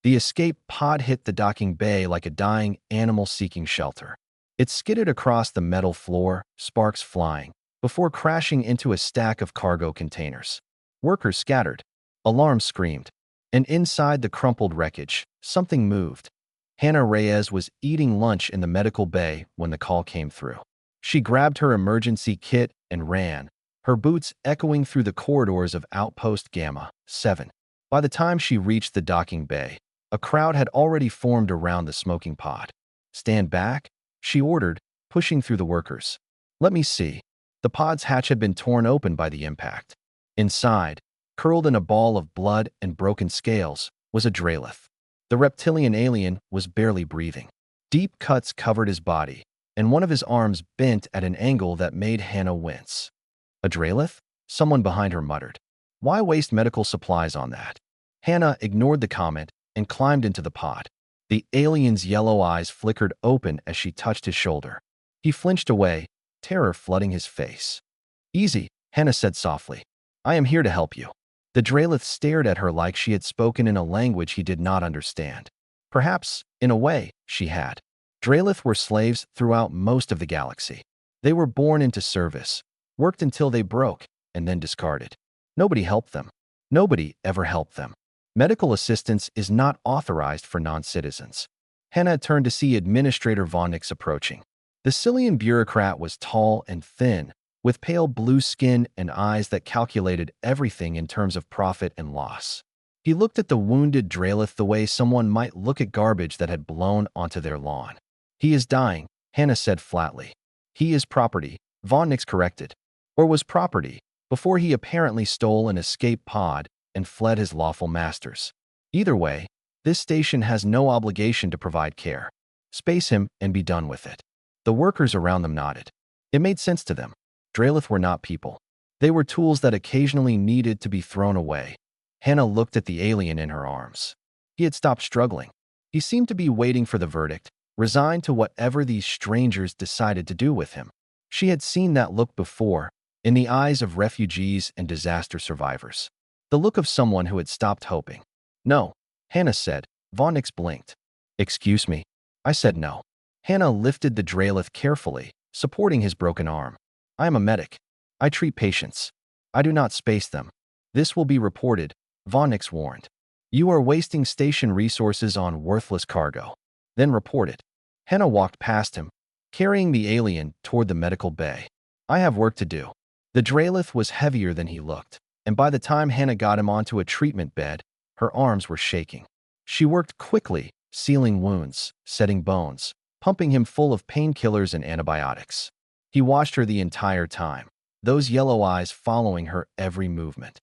The escape pod hit the docking bay like a dying animal seeking shelter. It skidded across the metal floor, sparks flying, before crashing into a stack of cargo containers. Workers scattered. Alarms screamed. And inside the crumpled wreckage, something moved. Hannah Reyes was eating lunch in the medical bay when the call came through. She grabbed her emergency kit and ran, her boots echoing through the corridors of Outpost Gamma 7. By the time she reached the docking bay, a crowd had already formed around the smoking pod. "Stand back," she ordered, pushing through the workers. "Let me see." The pod's hatch had been torn open by the impact. Inside, curled in a ball of blood and broken scales, was a Dralith. The reptilian alien was barely breathing. Deep cuts covered his body, and one of his arms bent at an angle that made Hannah wince. "A Dralith?" Someone behind her muttered. "Why waste medical supplies on that?" Hannah ignored the comment and climbed into the pod. The alien's yellow eyes flickered open as she touched his shoulder. He flinched away, terror flooding his face. "Easy," Hannah said softly. "I am here to help you." The Dralith stared at her like she had spoken in a language he did not understand. Perhaps, in a way, she had. Dralith were slaves throughout most of the galaxy. They were born into service, worked until they broke, and then discarded. Nobody helped them. Nobody ever helped them. Medical assistance is not authorized for non-citizens. Hannah turned to see Administrator Von Nix approaching. The Cillian bureaucrat was tall and thin, with pale blue skin and eyes that calculated everything in terms of profit and loss. He looked at the wounded Dralith the way someone might look at garbage that had blown onto their lawn. "He is dying," Hannah said flatly. "He is property," Von Nix corrected. Or was property, before he apparently stole an escape pod and fled his lawful masters. Either way, this station has no obligation to provide care. Space him and be done with it. The workers around them nodded. It made sense to them. Dralith were not people. They were tools that occasionally needed to be thrown away. Hannah looked at the alien in her arms. He had stopped struggling. He seemed to be waiting for the verdict, resigned to whatever these strangers decided to do with him. She had seen that look before, in the eyes of refugees and disaster survivors. The look of someone who had stopped hoping. "No," Hannah said. Von Nix blinked. "Excuse me." I said no. Hannah lifted the Dralith carefully, supporting his broken arm. "I am a medic. I treat patients. I do not space them. This will be reported," Von Nix warned. "You are wasting station resources on worthless cargo." "Then report it." Hannah walked past him, carrying the alien toward the medical bay. "I have work to do." The Dralith was heavier than he looked, and by the time Hannah got him onto a treatment bed, her arms were shaking. She worked quickly, sealing wounds, setting bones, pumping him full of painkillers and antibiotics. He watched her the entire time, those yellow eyes following her every movement.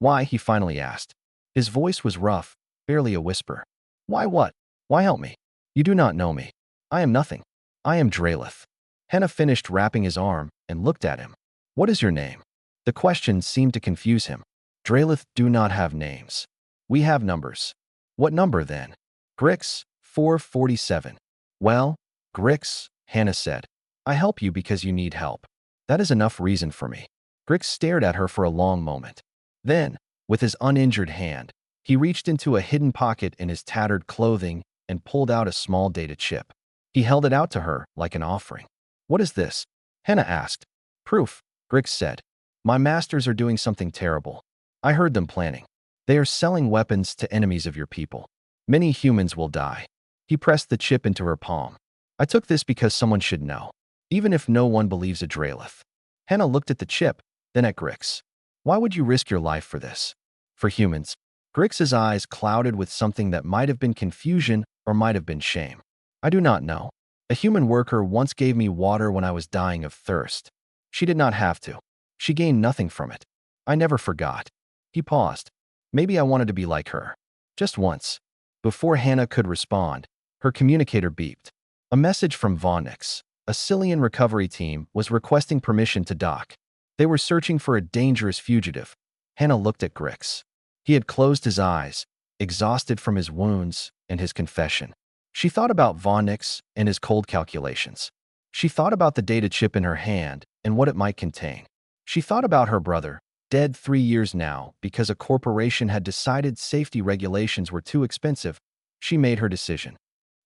"Why?" he finally asked. His voice was rough, barely a whisper. "Why what? Why help me? You do not know me. I am nothing. I am Dralith." Hannah finished wrapping his arm and looked at him. "What is your name?" The question seemed to confuse him. Dralith do not have names. "We have numbers." "What number then?" "Grix, 447. "Well, Grix," Hannah said, "I help you because you need help. That is enough reason for me." Grix stared at her for a long moment. Then, with his uninjured hand, he reached into a hidden pocket in his tattered clothing and pulled out a small data chip. He held it out to her like an offering. "What is this?" Hannah asked. "Proof," Grix said. "My masters are doing something terrible. I heard them planning. They are selling weapons to enemies of your people. Many humans will die." He pressed the chip into her palm. "I took this because someone should know, even if no one believes a Dralith." Hannah looked at the chip, then at Grix. "Why would you risk your life for this?" "For humans." Grix's eyes clouded with something that might have been confusion or might have been shame. "I do not know. A human worker once gave me water when I was dying of thirst. She did not have to. She gained nothing from it. I never forgot." He paused. "Maybe I wanted to be like her. Just once." Before Hannah could respond, her communicator beeped. A message from Von Nix. A Cillian recovery team was requesting permission to dock. They were searching for a dangerous fugitive. Hannah looked at Grix. He had closed his eyes, exhausted from his wounds and his confession. She thought about Von Nix and his cold calculations. She thought about the data chip in her hand and what it might contain. She thought about her brother, dead 3 years now because a corporation had decided safety regulations were too expensive, She made her decision.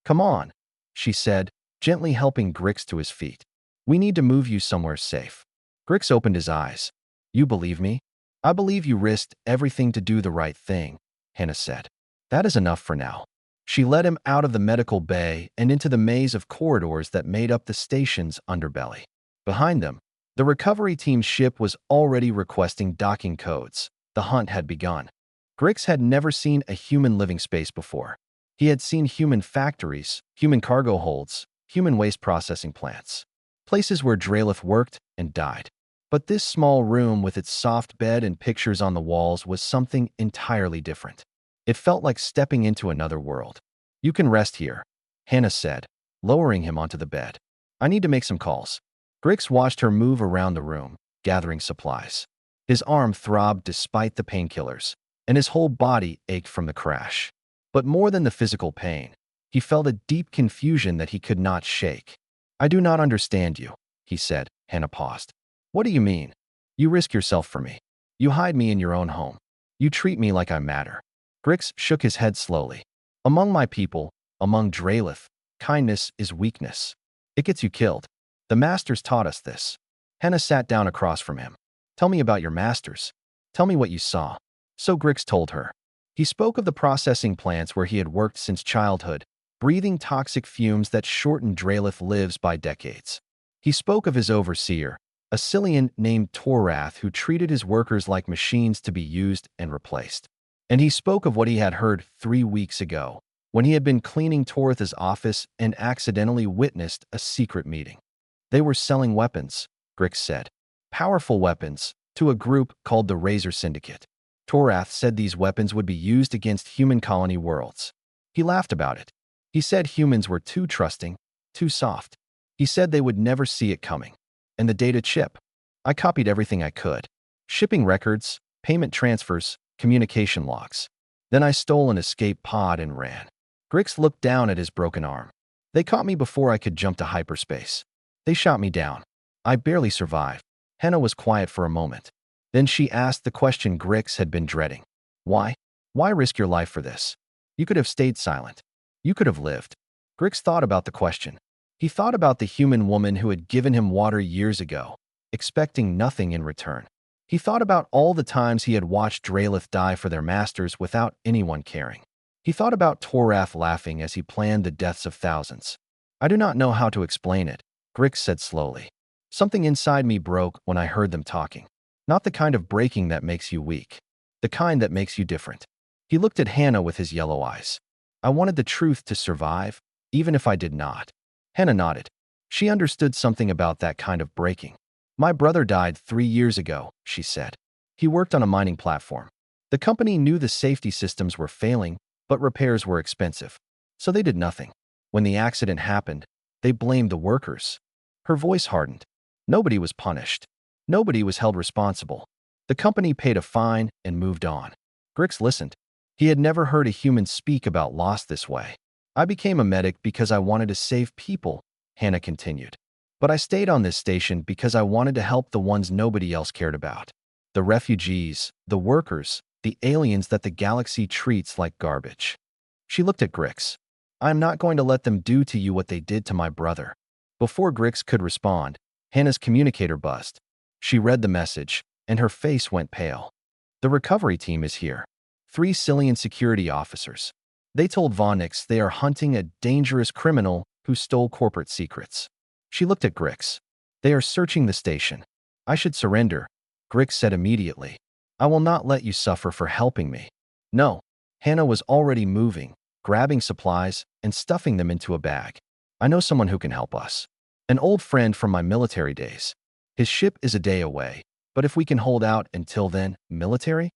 Come on, she said, gently helping Grix to his feet. We need to move you somewhere safe. Grix opened his eyes. You believe me? I believe you risked everything to do the right thing, Hannah said. That is enough for now. She led him out of the medical bay and into the maze of corridors that made up the station's underbelly. Behind them, the recovery team's ship was already requesting docking codes. The hunt had begun. Grix had never seen a human living space before. He had seen human factories, human cargo holds, human waste processing plants, places where Drelith worked and died. But this small room with its soft bed and pictures on the walls was something entirely different. It felt like stepping into another world. You can rest here, Hannah said, lowering him onto the bed. I need to make some calls. Grix watched her move around the room, gathering supplies. His arm throbbed despite the painkillers, and his whole body ached from the crash. But more than the physical pain, he felt a deep confusion that he could not shake. I do not understand you, he said. Hannah paused. What do you mean? You risk yourself for me. You hide me in your own home. You treat me like I matter. Grix shook his head slowly. Among my people, among Drelith, kindness is weakness. It gets you killed. The masters taught us this. Hannah sat down across from him. Tell me about your masters. Tell me what you saw. So Grix told her. He spoke of the processing plants where he had worked since childhood, breathing toxic fumes that shortened Drelith lives by decades. He spoke of his overseer, a Cillian named Torath who treated his workers like machines to be used and replaced. And he spoke of what he had heard 3 weeks ago, when he had been cleaning Torath's office and accidentally witnessed a secret meeting. They were selling weapons, Grix said. Powerful weapons, to a group called the Razor Syndicate. Torath said these weapons would be used against human colony worlds. He laughed about it. He said humans were too trusting, too soft. He said they would never see it coming. And the data chip. I copied everything I could. Shipping records, payment transfers, communication logs. Then I stole an escape pod and ran. Grix looked down at his broken arm. They caught me before I could jump to hyperspace. They shot me down. I barely survived. Hannah was quiet for a moment. Then she asked the question Grix had been dreading. Why? Why risk your life for this? You could have stayed silent. You could have lived. Grix thought about the question. He thought about the human woman who had given him water years ago, expecting nothing in return. He thought about all the times he had watched Drelith die for their masters without anyone caring. He thought about Torath laughing as he planned the deaths of thousands. I do not know how to explain it, Grix said slowly. Something inside me broke when I heard them talking. Not the kind of breaking that makes you weak. The kind that makes you different. He looked at Hannah with his yellow eyes. I wanted the truth to survive, even if I did not. Hannah nodded. She understood something about that kind of breaking. My brother died 3 years ago, she said. He worked on a mining platform. The company knew the safety systems were failing, but repairs were expensive. So they did nothing. When the accident happened, they blamed the workers. Her voice hardened. Nobody was punished. Nobody was held responsible. The company paid a fine and moved on. Grix listened. He had never heard a human speak about loss this way. I became a medic because I wanted to save people, Hannah continued. But I stayed on this station because I wanted to help the ones nobody else cared about. The refugees, the workers, the aliens that the galaxy treats like garbage. She looked at Grix. I am not going to let them do to you what they did to my brother. Before Grix could respond, Hannah's communicator buzzed. She read the message, and her face went pale. The recovery team is here. 3 Cillian security officers. They told Vonix they are hunting a dangerous criminal who stole corporate secrets. She looked at Grix. They are searching the station. I should surrender, Grix said immediately. I will not let you suffer for helping me. No. Hannah was already moving, grabbing supplies, and stuffing them into a bag. I know someone who can help us. An old friend from my military days. His ship is a day away, but if we can hold out until then, military?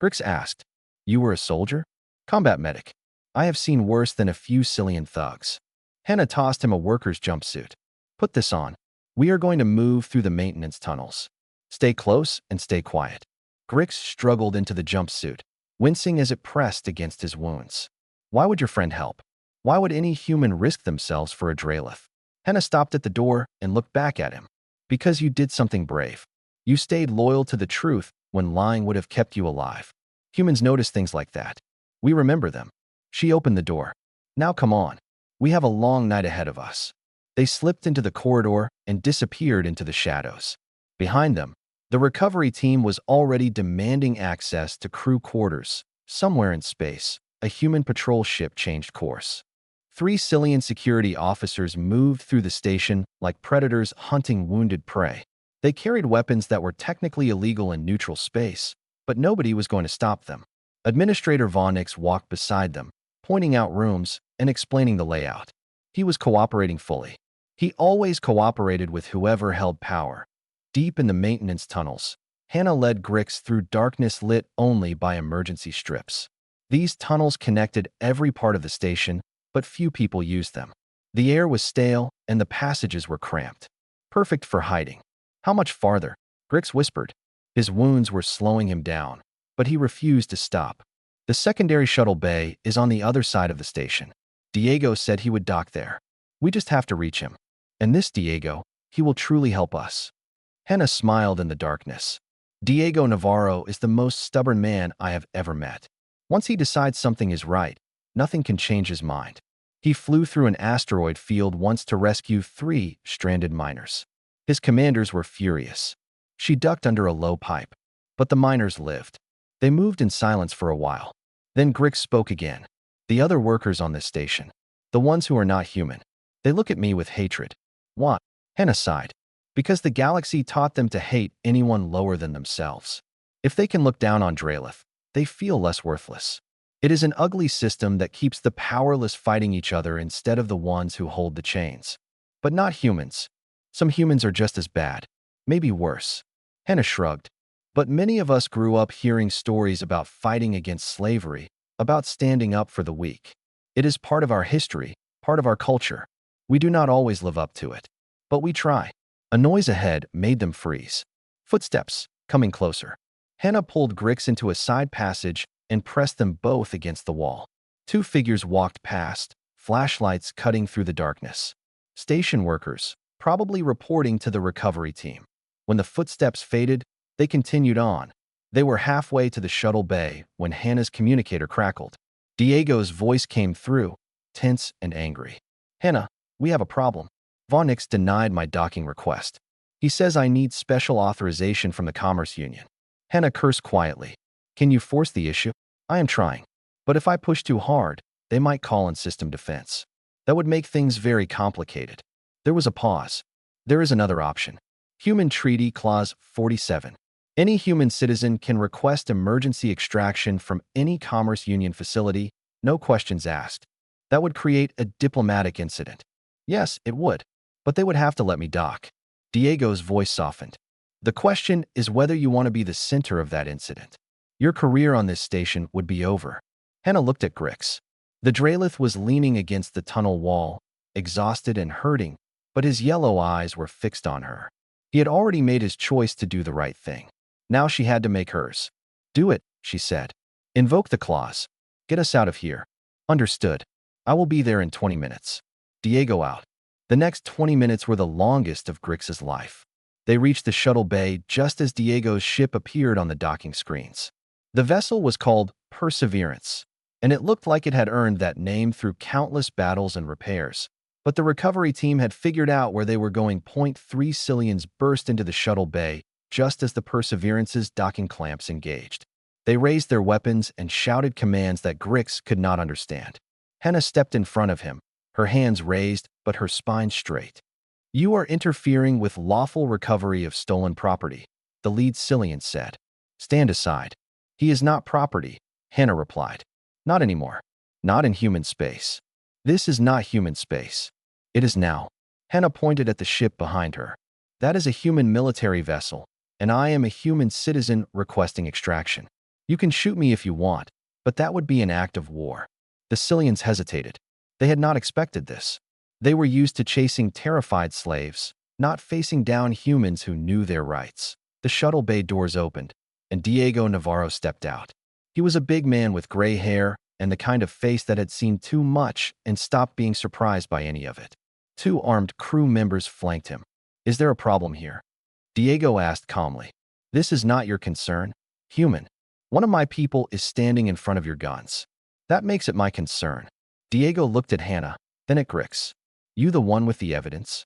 Grix asked. You were a soldier? Combat medic. I have seen worse than a few Cillian thugs. Hannah tossed him a worker's jumpsuit. Put this on. We are going to move through the maintenance tunnels. Stay close and stay quiet. Grix struggled into the jumpsuit, wincing as it pressed against his wounds. Why would your friend help? Why would any human risk themselves for a Drelith? Hannah stopped at the door and looked back at him. Because you did something brave. You stayed loyal to the truth when lying would have kept you alive. Humans notice things like that. We remember them. She opened the door. Now come on. We have a long night ahead of us. They slipped into the corridor and disappeared into the shadows. Behind them, the recovery team was already demanding access to crew quarters. Somewhere in space, a human patrol ship changed course. 3 Cillian security officers moved through the station like predators hunting wounded prey. They carried weapons that were technically illegal in neutral space, but nobody was going to stop them. Administrator Vonix walked beside them, pointing out rooms and explaining the layout. He was cooperating fully. He always cooperated with whoever held power. Deep in the maintenance tunnels, Hannah led Grix through darkness lit only by emergency strips. These tunnels connected every part of the station, but few people used them. The air was stale and the passages were cramped. Perfect for hiding. How much farther? Grix whispered. His wounds were slowing him down, but he refused to stop. The secondary shuttle bay is on the other side of the station. Diego said he would dock there. We just have to reach him. And this Diego, he will truly help us. Hannah smiled in the darkness. Diego Navarro is the most stubborn man I have ever met. Once he decides something is right, nothing can change his mind. He flew through an asteroid field once to rescue 3 stranded miners. His commanders were furious. She ducked under a low pipe, but the miners lived. They moved in silence for a while. Then Grix spoke again. The other workers on this station, the ones who are not human, they look at me with hatred. Why? Hannah sighed. Because the galaxy taught them to hate anyone lower than themselves. If they can look down on Dralith, they feel less worthless. It is an ugly system that keeps the powerless fighting each other instead of the ones who hold the chains. But not humans. Some humans are just as bad, maybe worse. Hannah shrugged. But many of us grew up hearing stories about fighting against slavery, about standing up for the weak. It is part of our history, part of our culture. We do not always live up to it, but we try. A noise ahead made them freeze. Footsteps, coming closer. Hannah pulled Grix into a side passage and pressed them both against the wall. 2 figures walked past, flashlights cutting through the darkness. Station workers, probably reporting to the recovery team. When the footsteps faded, they continued on. They were halfway to the shuttle bay when Hannah's communicator crackled. Diego's voice came through, tense and angry. Hannah, we have a problem. Vonix denied my docking request. He says I need special authorization from the Commerce Union. Hannah cursed quietly. Can you force the issue? I am trying. But if I push too hard, they might call in system defense. That would make things very complicated. There was a pause. There is another option. Human Treaty Clause 47. Any human citizen can request emergency extraction from any Commerce Union facility, no questions asked. That would create a diplomatic incident. Yes, it would. But they would have to let me dock. Diego's voice softened. The question is whether you want to be the center of that incident. Your career on this station would be over. Hannah looked at Grix. The Dralith was leaning against the tunnel wall, exhausted and hurting, but his yellow eyes were fixed on her. He had already made his choice to do the right thing. Now she had to make hers. Do it, she said. Invoke the clause. Get us out of here. Understood. I will be there in 20 minutes. Diego out. The next 20 minutes were the longest of Grix's life. They reached the shuttle bay just as Diego's ship appeared on the docking screens. The vessel was called Perseverance, and it looked like it had earned that name through countless battles and repairs. But the recovery team had figured out where they were going. 3 Cillians burst into the shuttle bay just as the Perseverance's docking clamps engaged. They raised their weapons and shouted commands that Grix could not understand. Hannah stepped in front of him, her hands raised but her spine straight. You are interfering with lawful recovery of stolen property, the lead Cillian said. Stand aside. He is not property, Hannah replied. Not anymore. Not in human space. This is not human space. It is now. Hannah pointed at the ship behind her. That is a human military vessel, and I am a human citizen requesting extraction. You can shoot me if you want, but that would be an act of war. The Cillians hesitated. They had not expected this. They were used to chasing terrified slaves, not facing down humans who knew their rights. The shuttle bay doors opened, and Diego Navarro stepped out. He was a big man with gray hair and the kind of face that had seen too much and stopped being surprised by any of it. 2 armed crew members flanked him. Is there a problem here? Diego asked calmly. This is not your concern, human. One of my people is standing in front of your guns. That makes it my concern. Diego looked at Hannah, then at Grix. You the one with the evidence?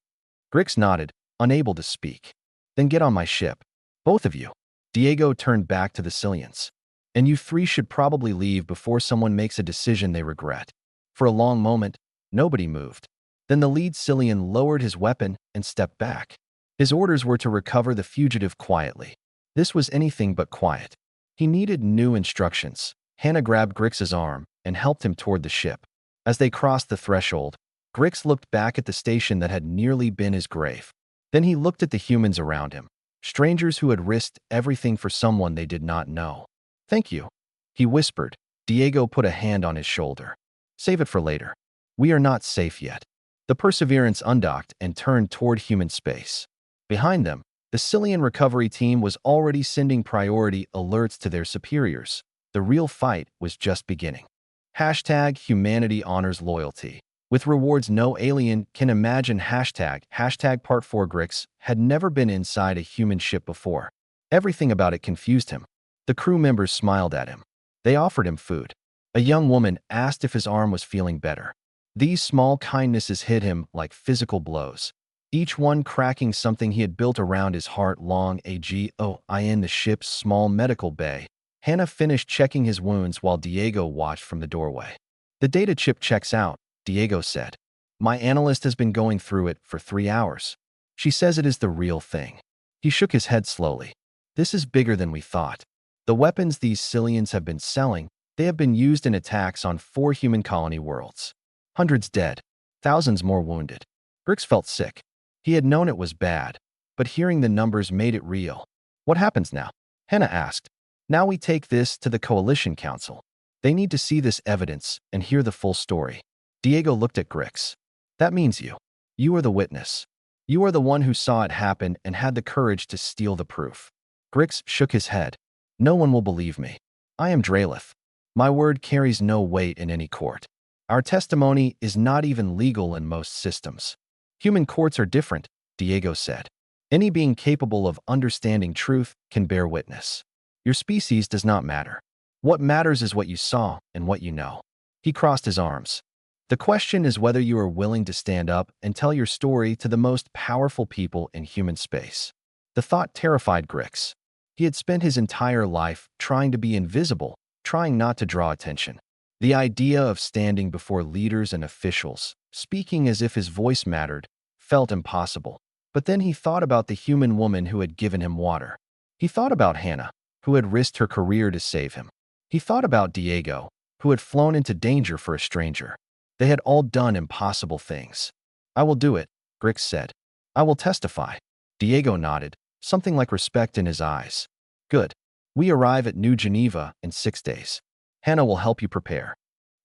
Grix nodded, unable to speak. Then get on my ship. Both of you. Diego turned back to the Cillians. And you three should probably leave before someone makes a decision they regret. For a long moment, nobody moved. Then the lead Cillian lowered his weapon and stepped back. His orders were to recover the fugitive quietly. This was anything but quiet. He needed new instructions. Hannah grabbed Grix's arm and helped him toward the ship. As they crossed the threshold, Grix looked back at the station that had nearly been his grave. Then he looked at the humans around him, strangers who had risked everything for someone they did not know. Thank you, he whispered. Diego put a hand on his shoulder. Save it for later. We are not safe yet. The Perseverance undocked and turned toward human space. Behind them, the Cillian recovery team was already sending priority alerts to their superiors. The real fight was just beginning. Hashtag humanity honors loyalty. With rewards no alien can imagine. Hashtag part 4. Grix had never been inside a human ship before. Everything about it confused him. The crew members smiled at him. They offered him food. A young woman asked if his arm was feeling better. These small kindnesses hit him like physical blows, each one cracking something he had built around his heart. Long ago in the ship's small medical bay, Hannah finished checking his wounds while Diego watched from the doorway. The data chip checks out, Diego said. My analyst has been going through it for 3 hours. She says it is the real thing. He shook his head slowly. This is bigger than we thought. The weapons these Cillians have been selling, they have been used in attacks on 4 human colony worlds. Hundreds dead, thousands more wounded. Grix felt sick. He had known it was bad, but hearing the numbers made it real. What happens now? Hannah asked. Now we take this to the Coalition Council. They need to see this evidence and hear the full story. Diego looked at Grix. That means you. You are the witness. You are the one who saw it happen and had the courage to steal the proof. Grix shook his head. No one will believe me. I am Dralith. My word carries no weight in any court. Our testimony is not even legal in most systems. Human courts are different, Diego said. Any being capable of understanding truth can bear witness. Your species does not matter. What matters is what you saw and what you know. He crossed his arms. The question is whether you are willing to stand up and tell your story to the most powerful people in human space. The thought terrified Grix. He had spent his entire life trying to be invisible, trying not to draw attention. The idea of standing before leaders and officials, speaking as if his voice mattered, felt impossible. But then he thought about the human woman who had given him water. He thought about Hannah, who had risked her career to save him. He thought about Diego, who had flown into danger for a stranger. They had all done impossible things. I will do it, Grix said. I will testify. Diego nodded, something like respect in his eyes. Good. We arrive at New Geneva in 6 days. Hannah will help you prepare.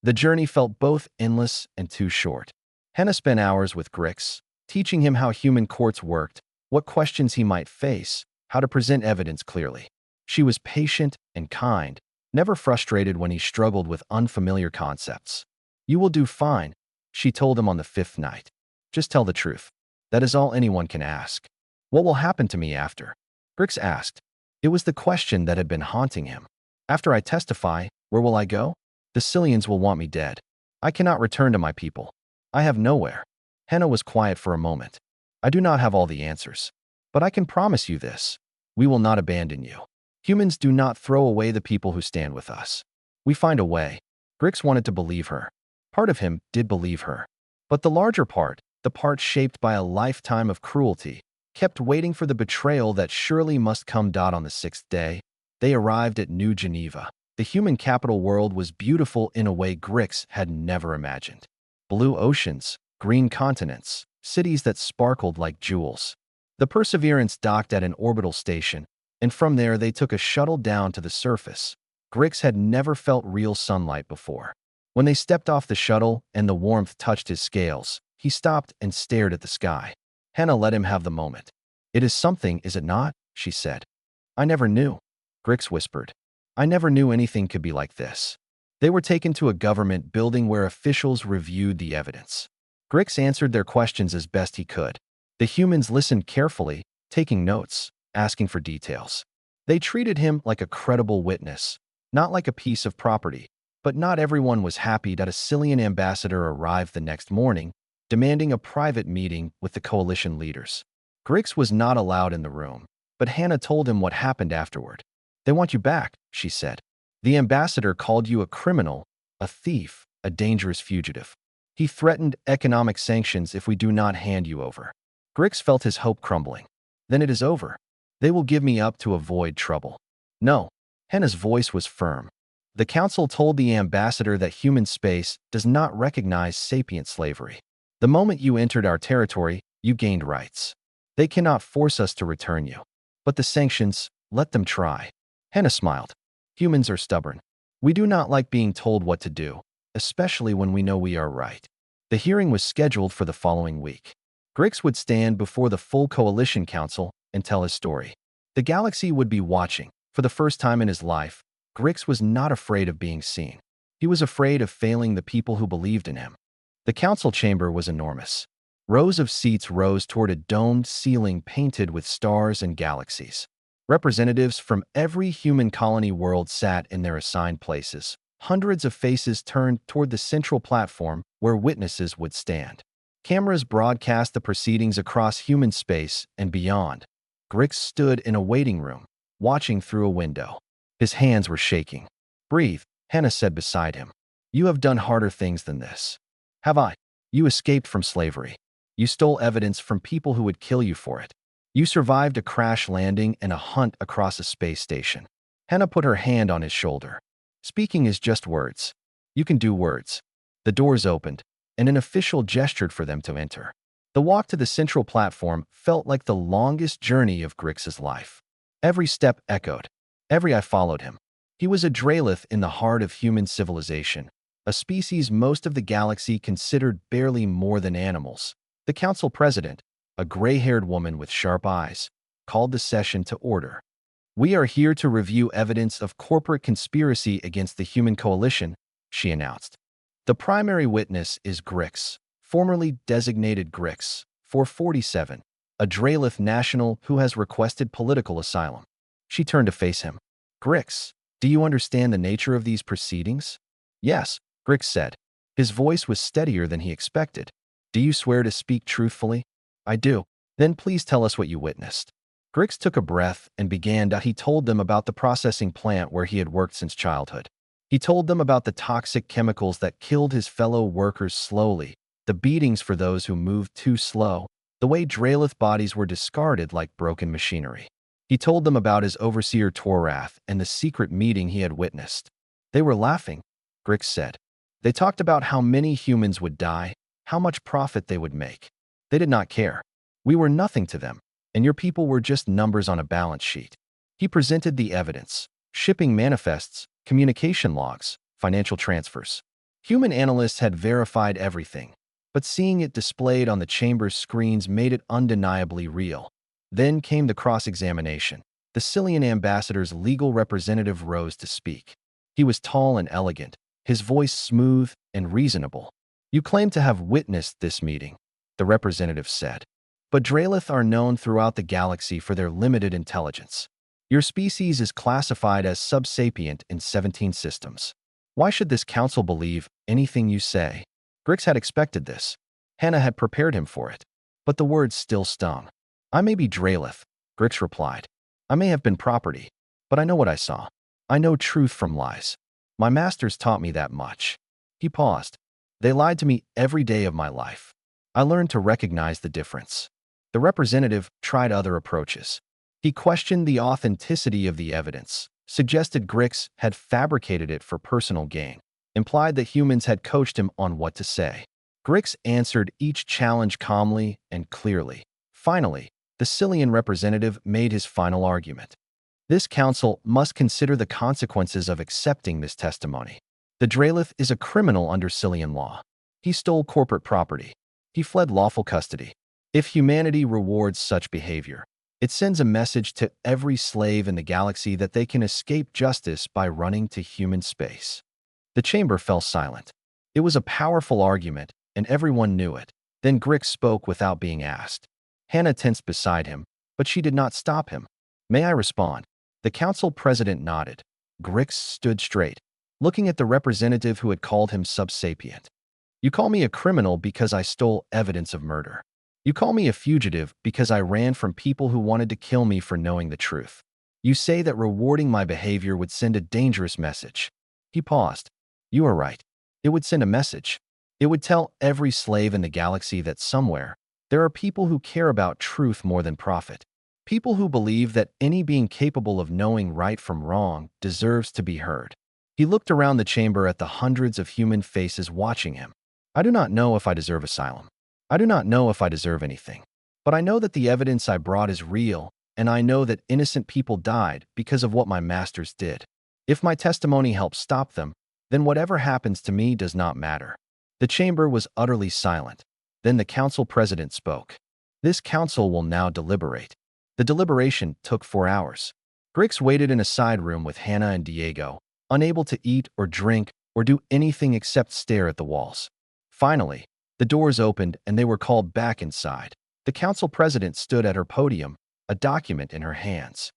The journey felt both endless and too short. Hannah spent hours with Grix, teaching him how human courts worked, what questions he might face, how to present evidence clearly. She was patient and kind, never frustrated when he struggled with unfamiliar concepts. You will do fine, she told him on the 5th night. Just tell the truth. That is all anyone can ask. What will happen to me after? Grix asked. It was the question that had been haunting him. After I testify, where will I go? The Cillians will want me dead. I cannot return to my people. I have nowhere. Hannah was quiet for a moment. I do not have all the answers. But I can promise you this. We will not abandon you. Humans do not throw away the people who stand with us. We find a way. Grix wanted to believe her. Part of him did believe her. But the larger part, the part shaped by a lifetime of cruelty, kept waiting for the betrayal that surely must come. On the 6th day, they arrived at New Geneva. The human capital world was beautiful in a way Grix had never imagined. Blue oceans, green continents, cities that sparkled like jewels. The Perseverance docked at an orbital station, and from there they took a shuttle down to the surface. Grix had never felt real sunlight before. When they stepped off the shuttle and the warmth touched his scales, he stopped and stared at the sky. Hannah let him have the moment. It is something, is it not? She said. I never knew. Grix whispered. I never knew anything could be like this. They were taken to a government building where officials reviewed the evidence. Grix answered their questions as best he could. The humans listened carefully, taking notes, asking for details. They treated him like a credible witness, not like a piece of property. But not everyone was happy that a Cillian ambassador arrived the next morning, demanding a private meeting with the coalition leaders. Grix was not allowed in the room, but Hannah told him what happened afterward. "They want you back," she said. "The ambassador called you a criminal, a thief, a dangerous fugitive. He threatened economic sanctions if we do not hand you over." Grix felt his hope crumbling. "Then it is over. They will give me up to avoid trouble." "No." Hannah's voice was firm. "The council told the ambassador that human space does not recognize sapient slavery. The moment you entered our territory, you gained rights. They cannot force us to return you. But the sanctions, let them try." Hannah smiled. "Humans are stubborn. We do not like being told what to do, especially when we know we are right." The hearing was scheduled for the following week. Grix would stand before the full coalition council and tell his story. The galaxy would be watching. For the first time in his life, Grix was not afraid of being seen. He was afraid of failing the people who believed in him. The council chamber was enormous. Rows of seats rose toward a domed ceiling painted with stars and galaxies. Representatives from every human colony world sat in their assigned places. Hundreds of faces turned toward the central platform where witnesses would stand. Cameras broadcast the proceedings across human space and beyond. Grix stood in a waiting room, watching through a window. His hands were shaking. "Breathe," Hannah said beside him. "You have done harder things than this." "Have I?" "You escaped from slavery. You stole evidence from people who would kill you for it. You survived a crash landing and a hunt across a space station." Hannah put her hand on his shoulder. "Speaking is just words. You can do words." The doors opened, and an official gestured for them to enter. The walk to the central platform felt like the longest journey of Grix's life. Every step echoed. Every eye followed him. He was a Draelith in the heart of human civilization, a species most of the galaxy considered barely more than animals. The council president, a gray-haired woman with sharp eyes, called the session to order. "We are here to review evidence of corporate conspiracy against the human coalition," she announced. "The primary witness is Grix, formerly designated Grix, 447, a Draelith national who has requested political asylum." She turned to face him. "Grix, do you understand the nature of these proceedings?" "Yes," Grix said. His voice was steadier than he expected. "Do you swear to speak truthfully?" "I do." "Then please tell us what you witnessed." Grix took a breath and began that he told them about the processing plant where he had worked since childhood. He told them about the toxic chemicals that killed his fellow workers slowly, the beatings for those who moved too slow, the way Draelith bodies were discarded like broken machinery. He told them about his overseer Torath and the secret meeting he had witnessed. "They were laughing," Grix said. "They talked about how many humans would die, how much profit they would make. They did not care. We were nothing to them, and your people were just numbers on a balance sheet." He presented the evidence: shipping manifests, communication logs, financial transfers. Human analysts had verified everything, but seeing it displayed on the chamber's screens made it undeniably real. Then came the cross-examination. The Cillian ambassador's legal representative rose to speak. He was tall and elegant, his voice smooth and reasonable. "You claim to have witnessed this meeting," the representative said. "But Draelith are known throughout the galaxy for their limited intelligence. Your species is classified as subsapient in 17 systems. Why should this council believe anything you say?" Grix had expected this. Hannah had prepared him for it. But the words still stung. "I may be Draelith," Grix replied. "I may have been property, but I know what I saw. I know truth from lies. My masters taught me that much." He paused. "They lied to me every day of my life. I learned to recognize the difference." The representative tried other approaches. He questioned the authenticity of the evidence, suggested Grix had fabricated it for personal gain, implied that humans had coached him on what to say. Grix answered each challenge calmly and clearly. Finally, the Cillian representative made his final argument. "This council must consider the consequences of accepting this testimony. The Draelith is a criminal under Cillian law. He stole corporate property. He fled lawful custody. If humanity rewards such behavior, it sends a message to every slave in the galaxy that they can escape justice by running to human space." The chamber fell silent. It was a powerful argument, and everyone knew it. Then Grix spoke without being asked. Hannah tensed beside him, but she did not stop him. "May I respond?" The council president nodded. Grix stood straight. looking at the representative who had called him subsapient. You call me a criminal because I stole evidence of murder. You call me a fugitive because I ran from people who wanted to kill me for knowing the truth. You say that rewarding my behavior would send a dangerous message. He paused. You are right. It would send a message. It would tell every slave in the galaxy that somewhere, there are people who care about truth more than profit. People who believe that any being capable of knowing right from wrong deserves to be heard. He looked around the chamber at the hundreds of human faces watching him. I do not know if I deserve asylum. I do not know if I deserve anything. But I know that the evidence I brought is real, and I know that innocent people died because of what my masters did. If my testimony helps stop them, then whatever happens to me does not matter. The chamber was utterly silent. Then the council president spoke. This council will now deliberate. The deliberation took 4 hours. Grix waited in a side room with Hannah and Diego, unable to eat or drink or do anything except stare at the walls. Finally, the doors opened and they were called back inside. The council president stood at her podium, a document in her hands.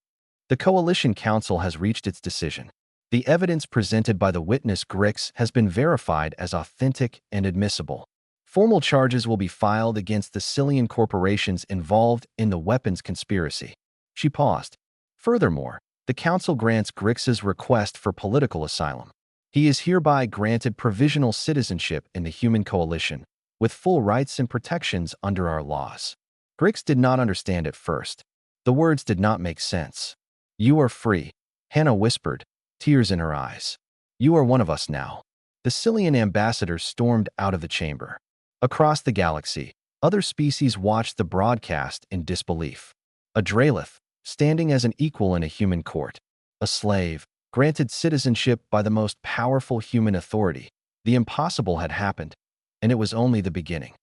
The coalition council has reached its decision. The evidence presented by the witness Grix has been verified as authentic and admissible. Formal charges will be filed against the Cillian corporations involved in the weapons conspiracy. She paused. Furthermore, the council grants Grix's request for political asylum. He is hereby granted provisional citizenship in the human coalition, with full rights and protections under our laws. Grix did not understand at first. The words did not make sense. You are free, Hannah whispered, tears in her eyes. You are one of us now. The Cillian ambassador stormed out of the chamber. Across the galaxy, other species watched the broadcast in disbelief. A Dralith, standing as an equal in a human court. A slave, granted citizenship by the most powerful human authority. The impossible had happened, and it was only the beginning.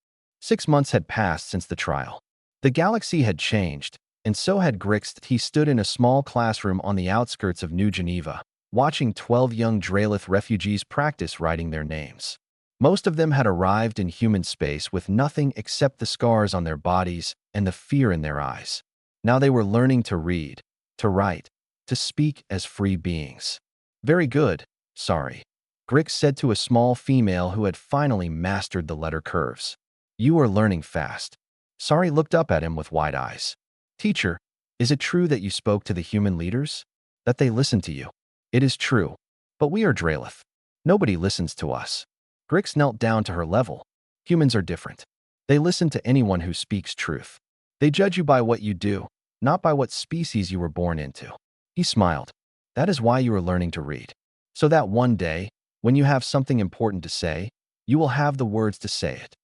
6 months had passed since the trial. The galaxy had changed, and so had Grix. He stood in a small classroom on the outskirts of New Geneva, watching 12 young Dralith refugees practice writing their names. Most of them had arrived in human space with nothing except the scars on their bodies and the fear in their eyes. Now they were learning to read, to write, to speak as free beings. Very good, sorry, Grix said to a small female who had finally mastered the letter curves. You are learning fast. Sari looked up at him with wide eyes. Teacher, is it true that you spoke to the human leaders? That they listened to you? It is true. But we are Dralith. Nobody listens to us. Grix knelt down to her level. Humans are different. They listen to anyone who speaks truth. They judge you by what you do, not by what species you were born into. He smiled. That is why you are learning to read. So that one day, when you have something important to say, you will have the words to say it.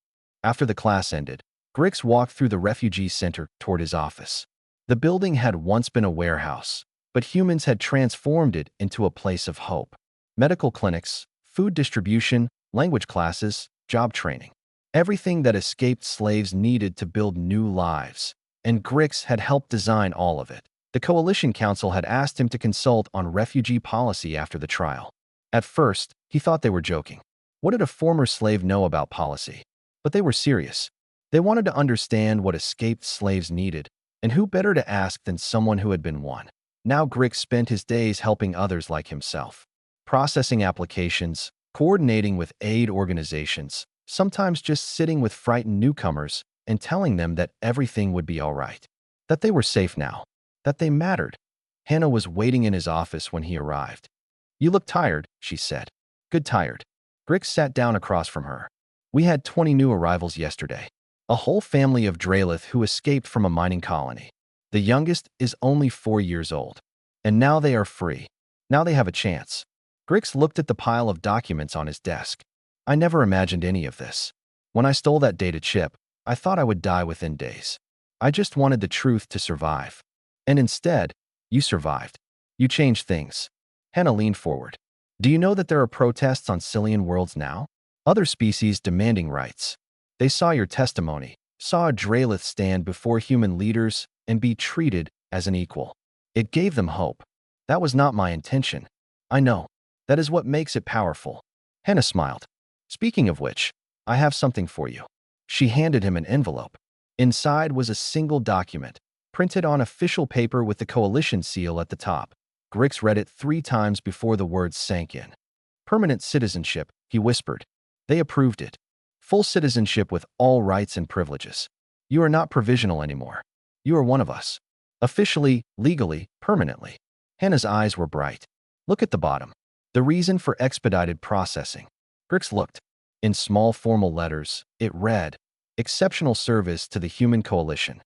After the class ended, Grix walked through the refugee center toward his office. The building had once been a warehouse, but humans had transformed it into a place of hope. Medical clinics, food distribution, language classes, job training. Everything that escaped slaves needed to build new lives, and Grix had helped design all of it. The Coalition Council had asked him to consult on refugee policy after the trial. At first, he thought they were joking. What did a former slave know about policy? But they were serious. They wanted to understand what escaped slaves needed, and who better to ask than someone who had been one. Now Grix spent his days helping others like himself. Processing applications, coordinating with aid organizations, sometimes just sitting with frightened newcomers and telling them that everything would be all right. That they were safe now. That they mattered. Hannah was waiting in his office when he arrived. You look tired, she said. Good tired. Grix sat down across from her. We had 20 new arrivals yesterday. A whole family of Dralith who escaped from a mining colony. The youngest is only 4 years old. And now they are free. Now they have a chance. Grix looked at the pile of documents on his desk. I never imagined any of this. When I stole that data chip, I thought I would die within days. I just wanted the truth to survive. And instead, you survived. You changed things. Hannah leaned forward. Do you know that there are protests on Cillian worlds now? Other species demanding rights. They saw your testimony, saw a Dralith stand before human leaders and be treated as an equal. It gave them hope. That was not my intention. I know. That is what makes it powerful. Hannah smiled. Speaking of which, I have something for you. She handed him an envelope. Inside was a single document, printed on official paper with the coalition seal at the top. Grix read it 3 times before the words sank in. Permanent citizenship, he whispered. They approved it. Full citizenship with all rights and privileges. You are not provisional anymore. You are one of us. Officially, legally, permanently. Hannah's eyes were bright. Look at the bottom. The reason for expedited processing. Grix looked. In small formal letters, it read, Exceptional service to the human coalition.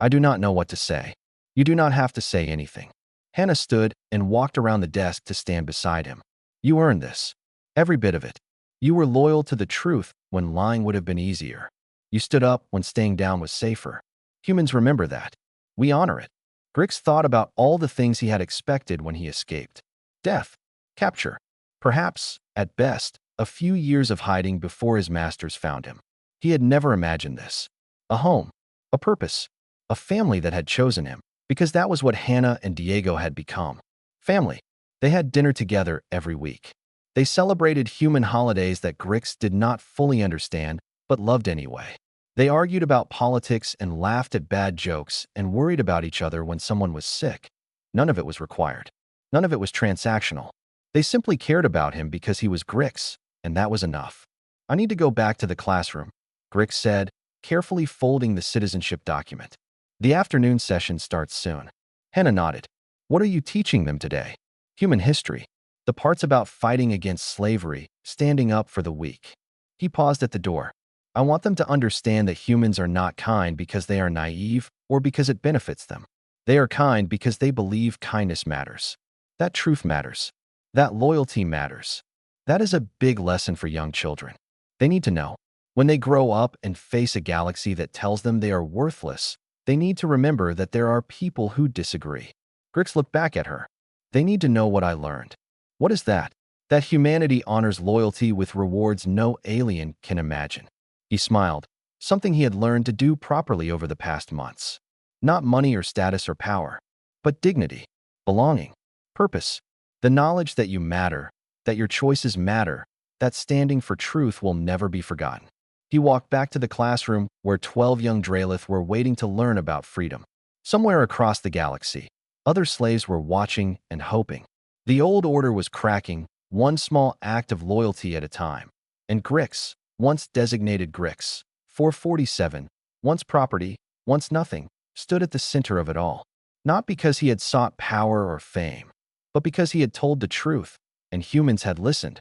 I do not know what to say. You do not have to say anything. Hannah stood and walked around the desk to stand beside him. You earned this. Every bit of it. You were loyal to the truth when lying would have been easier. You stood up when staying down was safer. Humans remember that. We honor it. Grix thought about all the things he had expected when he escaped. Death. Capture. Perhaps, at best, a few years of hiding before his masters found him. He had never imagined this. A home. A purpose. A family that had chosen him, because that was what Hannah and Diego had become. Family. They had dinner together every week. They celebrated human holidays that Grix did not fully understand, but loved anyway. They argued about politics and laughed at bad jokes and worried about each other when someone was sick. None of it was required. None of it was transactional. They simply cared about him because he was Grix, and that was enough. I need to go back to the classroom, Grix said, carefully folding the citizenship document. The afternoon session starts soon. Hannah nodded. What are you teaching them today? Human history. The parts about fighting against slavery, standing up for the weak. He paused at the door. I want them to understand that humans are not kind because they are naive or because it benefits them. They are kind because they believe kindness matters. That truth matters. That loyalty matters. That is a big lesson for young children. They need to know. When they grow up and face a galaxy that tells them they are worthless, they need to remember that there are people who disagree. Grix looked back at her. They need to know what I learned. What is that? That humanity honors loyalty with rewards no alien can imagine. He smiled, something he had learned to do properly over the past months. Not money or status or power, but dignity, belonging, purpose, the knowledge that you matter, that your choices matter, that standing for truth will never be forgotten. He walked back to the classroom where 12 young Draelith were waiting to learn about freedom. Somewhere across the galaxy, other slaves were watching and hoping. The old order was cracking, one small act of loyalty at a time. And Grix, once designated Grix, 447, once property, once nothing, stood at the center of it all. Not because he had sought power or fame, but because he had told the truth, and humans had listened.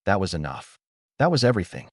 That was enough. That was everything.